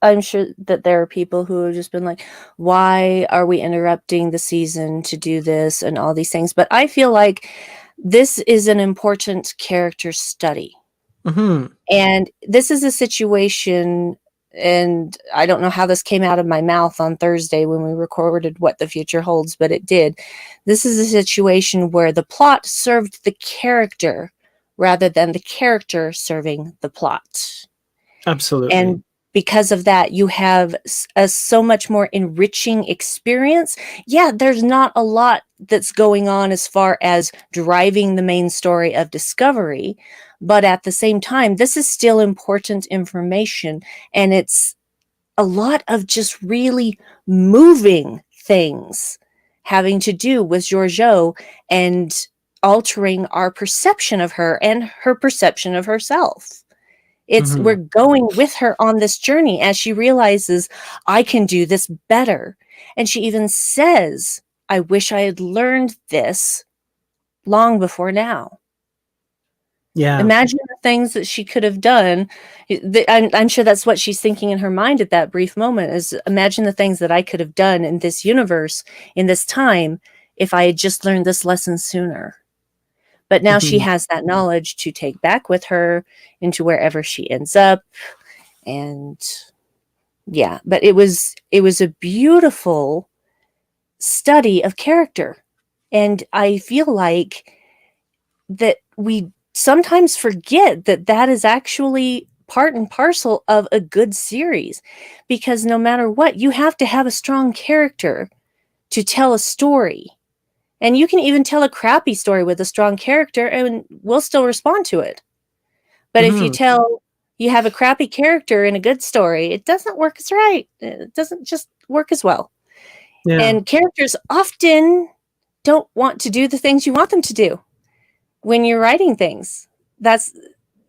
I'm sure that there are people who have just been like, why are we interrupting the season to do this and all these things? But I feel like this is an important character study. Mm-hmm. And this is a situation, and I don't know how this came out of my mouth on Thursday when we recorded What the Future Holds, but it did. This is a situation where the plot served the character rather than the character serving the plot. Absolutely. And because of that, you have a so much more enriching experience. Yeah, there's not a lot that's going on as far as driving the main story of Discovery, but at the same time, this is still important information, and it's a lot of just really moving things having to do with Georgiou and altering our perception of her and her perception of herself. We're going with her on this journey as she realizes, I can do this better. And she even says, I wish I had learned this long before now. Yeah. Imagine the things that she could have done. I'm sure that's what she's thinking in her mind at that brief moment, is imagine the things that I could have done in this universe, in this time, if I had just learned this lesson sooner. But now she has that knowledge to take back with her into wherever she ends up. And yeah, but it was a beautiful study of character. And I feel like that we sometimes forget that that is actually part and parcel of a good series, because no matter what, you have to have a strong character to tell a story. And you can even tell a crappy story with a strong character and we'll still respond to it. But if you have a crappy character in a good story, it doesn't work as right. It doesn't just work as well. Yeah. And characters often don't want to do the things you want them to do when you're writing things.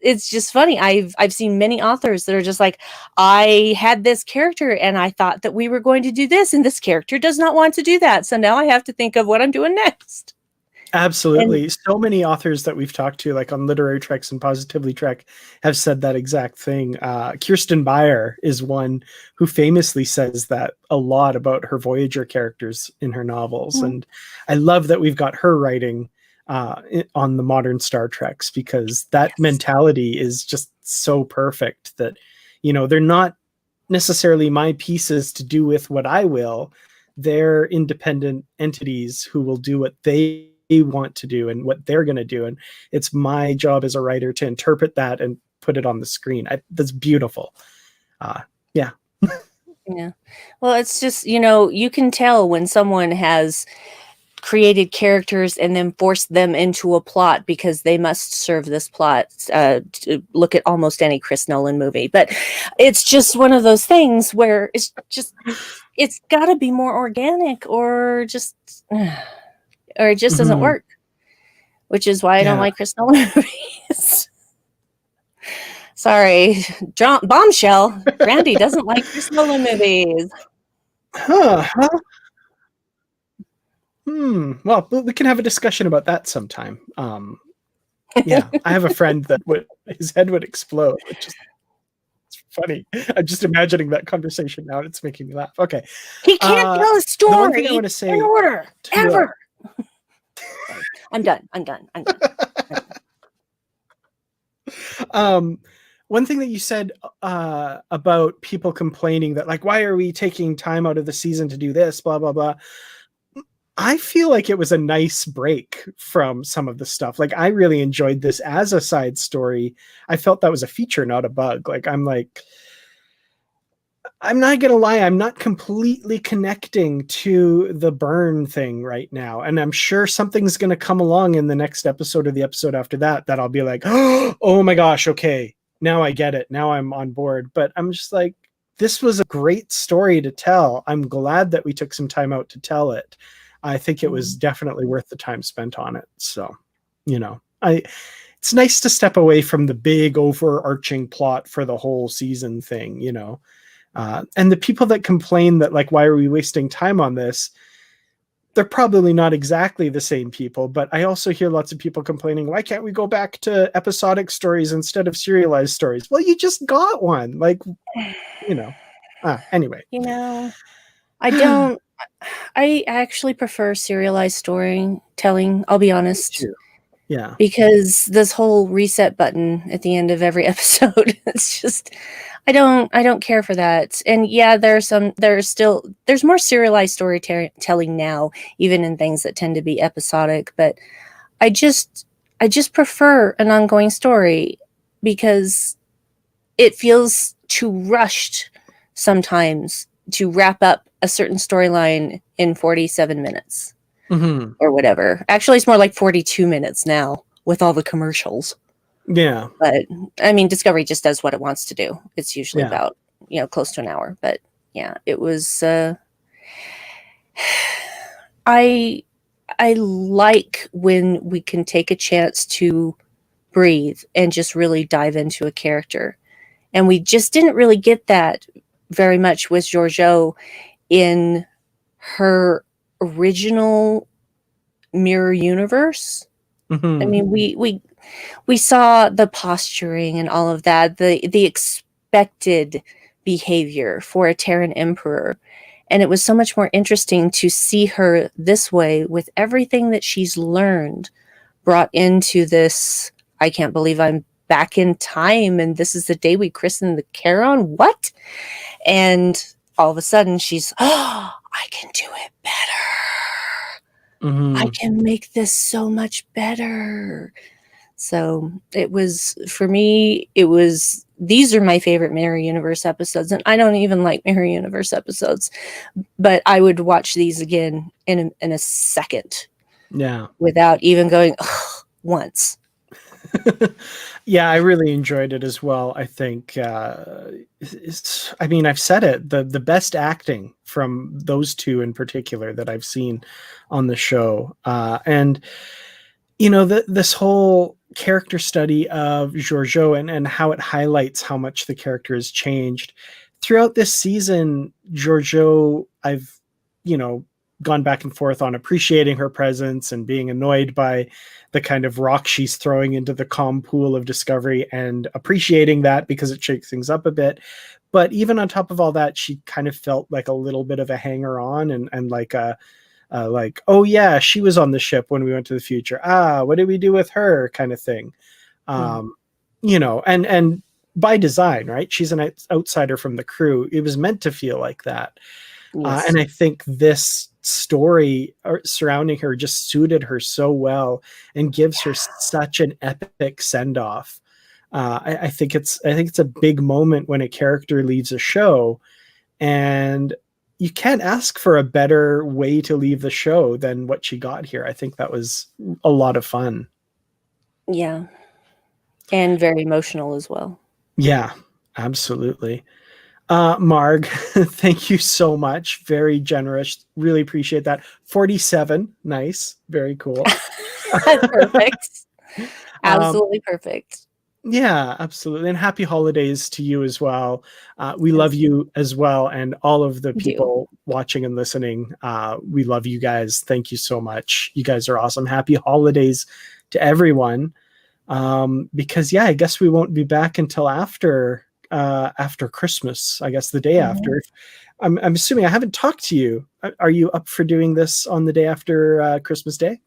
It's just funny. I've seen many authors that are just like, I had this character and I thought that we were going to do this, and this character does not want to do that. So now I have to think of what I'm doing next. Absolutely. So many authors that we've talked to, like on Literary Treks and Positively Trek, have said that exact thing. Kirsten Beyer is one who famously says that a lot about her Voyager characters in her novels. Mm-hmm. And I love that we've got her writing on the modern Star Treks, because that mentality is just so perfect that, you know, they're not necessarily my pieces to do with what I will. They're independent entities who will do what they want to do and what they're going to do. And it's my job as a writer to interpret that and put it on the screen. That's beautiful. Yeah. Yeah. Well, it's just, you know, you can tell when someone has created characters and then forced them into a plot because they must serve this plot. To look at almost any Chris Nolan movie, but it's just one of those things where it's got to be more organic, or it just doesn't work. Which is why I don't like Chris Nolan movies. Sorry, bombshell. Randy doesn't like Chris Nolan movies. Well, we can have a discussion about that sometime. Yeah, I have a friend that his head would explode, which is funny. I'm just imagining that conversation now, and it's making me laugh. Okay, he can't tell a story. The one thing I want to say in order ever. I'm done. One thing that you said about people complaining that, like, why are we taking time out of the season to do this, blah, blah, blah. I feel like it was a nice break from some of the stuff. Like, I really enjoyed this as a side story. I felt that was a feature, not a bug. Like, I'm like, I'm not gonna lie, I'm not completely connecting to the burn thing right now. And I'm sure something's gonna come along in the next episode or the episode after that that I'll be like, oh my gosh, okay, now I get it. Now I'm on board. But I'm just like, this was a great story to tell. I'm glad that we took some time out to tell it. I think it was definitely worth the time spent on it. So, it's nice to step away from the big overarching plot for the whole season thing. And the people that complain that, like, why are we wasting time on this? They're probably not exactly the same people, but I also hear lots of people complaining, why can't we go back to episodic stories instead of serialized stories? Well, you just got one. Like, anyway. I don't, I actually prefer serialized storytelling, I'll be Me honest. too. Yeah. Because this whole reset button at the end of every episode, it's just I don't care for that. And yeah, there's more serialized storytelling now, even in things that tend to be episodic, but I just I just prefer an ongoing story because it feels too rushed sometimes to wrap up a certain storyline in 47 minutes Mm-hmm. or whatever. Actually, it's more like 42 minutes now with all the commercials. Yeah. But I mean, Discovery just does what it wants to do. It's usually Yeah. about, close to an hour. But yeah, it was I I like when we can take a chance to breathe and just really dive into a character. And we just didn't really get that very much with Georgiou in her original mirror universe. I Mm-hmm. mean, we saw the posturing and all of that, the expected behavior for a Terran emperor. And it was so much more interesting to see her this way with everything that she's learned brought into this. I can't believe I'm back in time and this is the day we christened the Charon. What? And all of a sudden she's, oh, I can do it better. I Mm-hmm. can make this so much better. So it was, for me, these are my favorite Mirror Universe episodes. And I don't even like Mirror Universe episodes, but I would watch these again in a second Yeah. without even going, ugh, once. Yeah, I really enjoyed it as well. I think I mean, I've said it, the best acting from those two in particular that I've seen on the show. And this whole character study of Georgiou and how it highlights how much the character has changed throughout this season. Georgiou, I've you know gone back and forth on appreciating her presence and being annoyed by the kind of rock she's throwing into the calm pool of Discovery, and appreciating that because it shakes things up a bit. But even on top of all that, she kind of felt like a little bit of a hanger on, and like, oh yeah, she was on the ship when we went to the future. What did we do with her? Kind of thing. Mm. Um, and by design, right? She's an outsider from the crew. It was meant to feel like that. Yes. And I think this story surrounding her just suited her so well and gives her such an epic send off. I think it's a big moment when a character leaves a show, and you can't ask for a better way to leave the show than what she got here. I think that was a lot of fun. Yeah. And very emotional as well. Yeah, absolutely. Marg, thank you so much. Very generous. Really appreciate that. 47. Nice. Very cool. Perfect. um, Absolutely perfect. yeah, absolutely. And happy holidays to you as well. We love Yes, you as well. And all of the I do. people watching and listening, we love you guys. Thank you so much. You guys are awesome. Happy holidays to everyone. Because yeah, I guess we won't be back until after Christmas. I guess the day Mhm. after. I'm assuming I haven't talked to you. Are you up for doing this on the day after Christmas Day?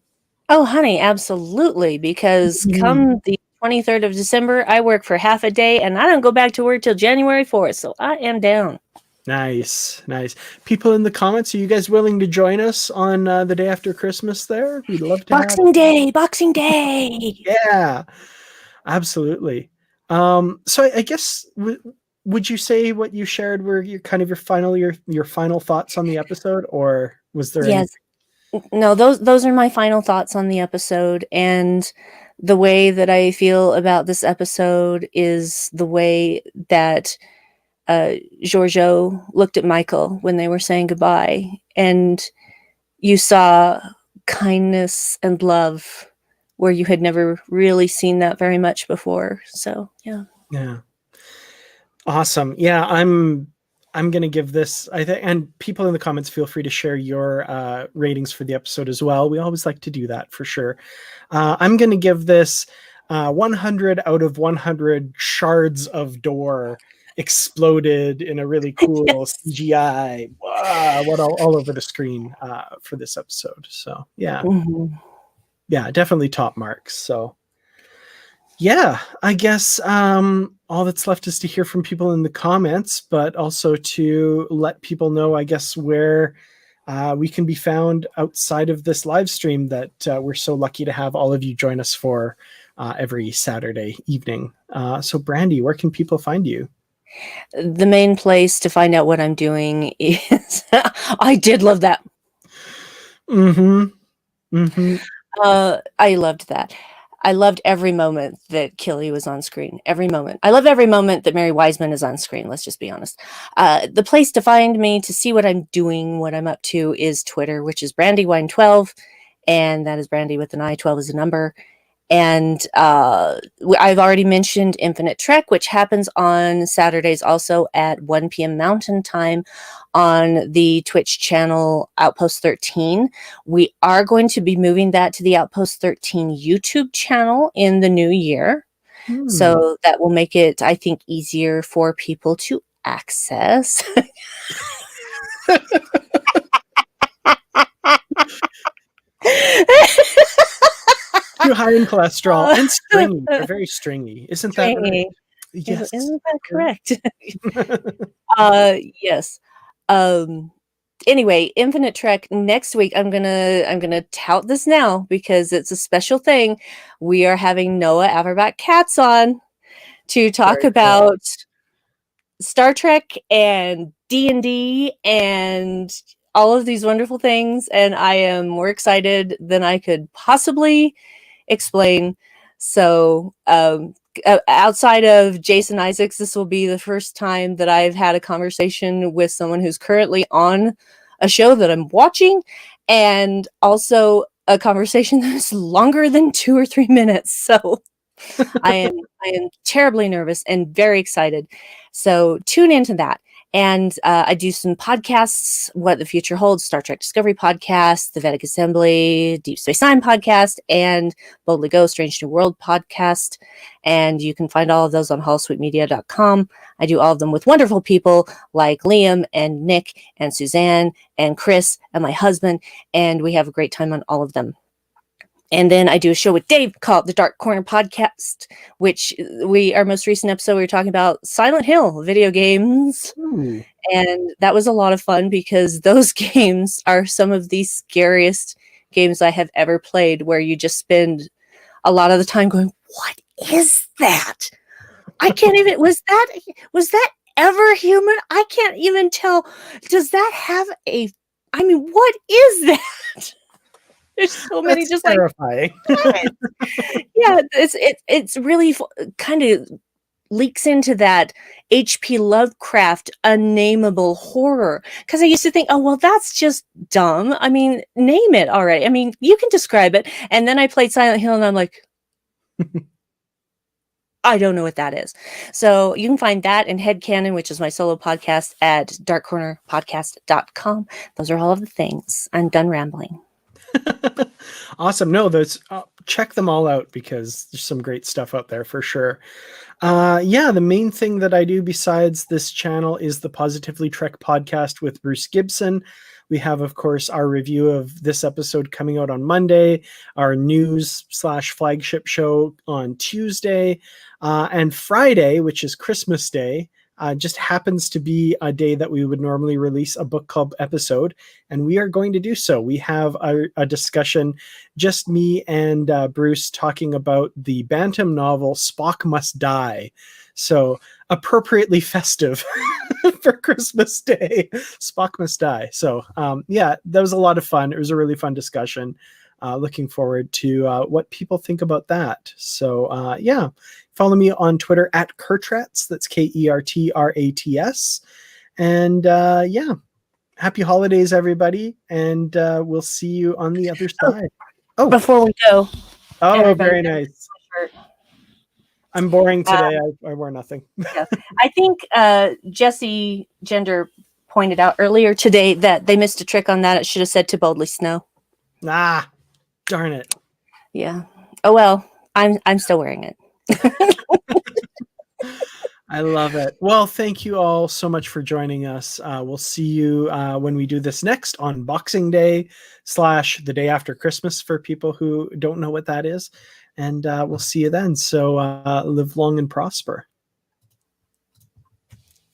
Oh, honey, absolutely. Because Mhm. come the 23rd of December, I work for half a day and I don't go back to work till January 4th. So I am down. Nice, nice. People in the comments, are you guys willing to join us on the day after Christmas there? We'd love to have. Boxing Day, Boxing Day. Yeah, absolutely. So I guess would you say what you shared were your kind of your final thoughts on the episode, or was there any? Yes. No, those are my final thoughts on the episode, and the way that I feel about this episode is the way that Giorgio looked at Michael when they were saying goodbye, and you saw kindness and love where you had never really seen that very much before. So, yeah. Yeah. Awesome. Yeah, I'm gonna give this. I think, and people in the comments, feel free to share your ratings for the episode as well. We always like to do that for sure. I'm gonna give this 100 out of 100 shards of door exploded in a really cool Yes. CGI. What all over the screen for this episode. So yeah, Mhm. yeah, definitely top marks. So yeah, I guess all that's left is to hear from people in the comments, but also to let people know, I guess, where we can be found outside of this live stream that we're so lucky to have all of you join us for every Saturday evening. So, Brandy, where can people find you? The main place to find out what I'm doing is I did love that. Mm-hmm. Mm-hmm. I loved that. I loved every moment that Killy was on screen. Every moment. I love every moment that Mary Wiseman is on screen. Let's just be honest. The place to find me to see what I'm doing, what I'm up to, is Twitter, which is Brandywine12, and that is Brandy with an I. 12 is a number. And I've already mentioned Infinite Trek, which happens on Saturdays also at 1 p.m. Mountain Time on the Twitch channel Outpost 13. We are going to be moving that to the Outpost 13 YouTube channel in the new year. So that will make it, I think, easier for people to access. Too high in cholesterol and stringy. They're very stringy. Isn't that right? Yes. Isn't that correct? Yes. Anyway, Infinite Trek next week. I'm gonna tout this now because it's a special thing. We are having Noah Averbach Katz on to talk Very cool. about Star Trek and D&D and all of these wonderful things, and I am more excited than I could possibly explain. So, outside of Jason Isaacs, this will be the first time that I've had a conversation with someone who's currently on a show that I'm watching, and also a conversation that's longer than 2 or 3 minutes. So I am terribly nervous and very excited. So tune into that. And I do some podcasts, What the Future Holds, Star Trek Discovery podcast, The Vedic Assembly, Deep Space Nine podcast, and Boldly Go, Strange New World podcast. And you can find all of those on hallsweetmedia.com. I do all of them with wonderful people like Liam and Nick and Suzanne and Chris and my husband. And we have a great time on all of them. And then I do a show with Dave called The Dark Corner Podcast, which our most recent episode, we were talking about Silent Hill video games. Ooh. And that was a lot of fun because those games are some of the scariest games I have ever played, where you just spend a lot of the time going, what is that? I can't even, was that ever human? I can't even tell. Does that have what is that? There's so many. That's just terrifying. Like, yeah, it's really kind of leaks into that H.P. Lovecraft unnameable horror. Because I used to think, oh, well, that's just dumb. I mean, name it already. I mean, you can describe it. And then I played Silent Hill and I'm like, I don't know what that is. So you can find that and Headcanon, which is my solo podcast, at darkcornerpodcast.com. Those are all of the things. I'm done rambling. Awesome. No, those check them all out because there's some great stuff out there for sure. Yeah, the main thing that I do besides this channel is the Positively Trek podcast with Bruce Gibson. We have, of course, our review of this episode coming out on Monday, our news/flagship show on Tuesday, and Friday, which is Christmas Day, just happens to be a day that we would normally release a book club episode, and we are going to do so. We have a discussion, just me and Bruce, talking about the Bantam novel Spock Must Die. So appropriately festive for Christmas Day. Spock must die. So yeah, that was a lot of fun. It was a really fun discussion. Looking forward to what people think about that. So yeah, follow me on Twitter at Kertrats. That's Kertrats. And yeah, happy holidays, everybody. And we'll see you on the other side. Oh, Before we go, everybody, very nice. I'm boring today. I wore nothing. Yeah. I think Jesse Gender pointed out earlier today that they missed a trick on that. It should have said "to boldly snow." Ah, darn it. Yeah. Oh well, I'm still wearing it. I love it. Well, thank you all so much for joining us. We'll see you when we do this next on Boxing Day / the day after Christmas for people who don't know what that is. And we'll see you then. So live long and prosper.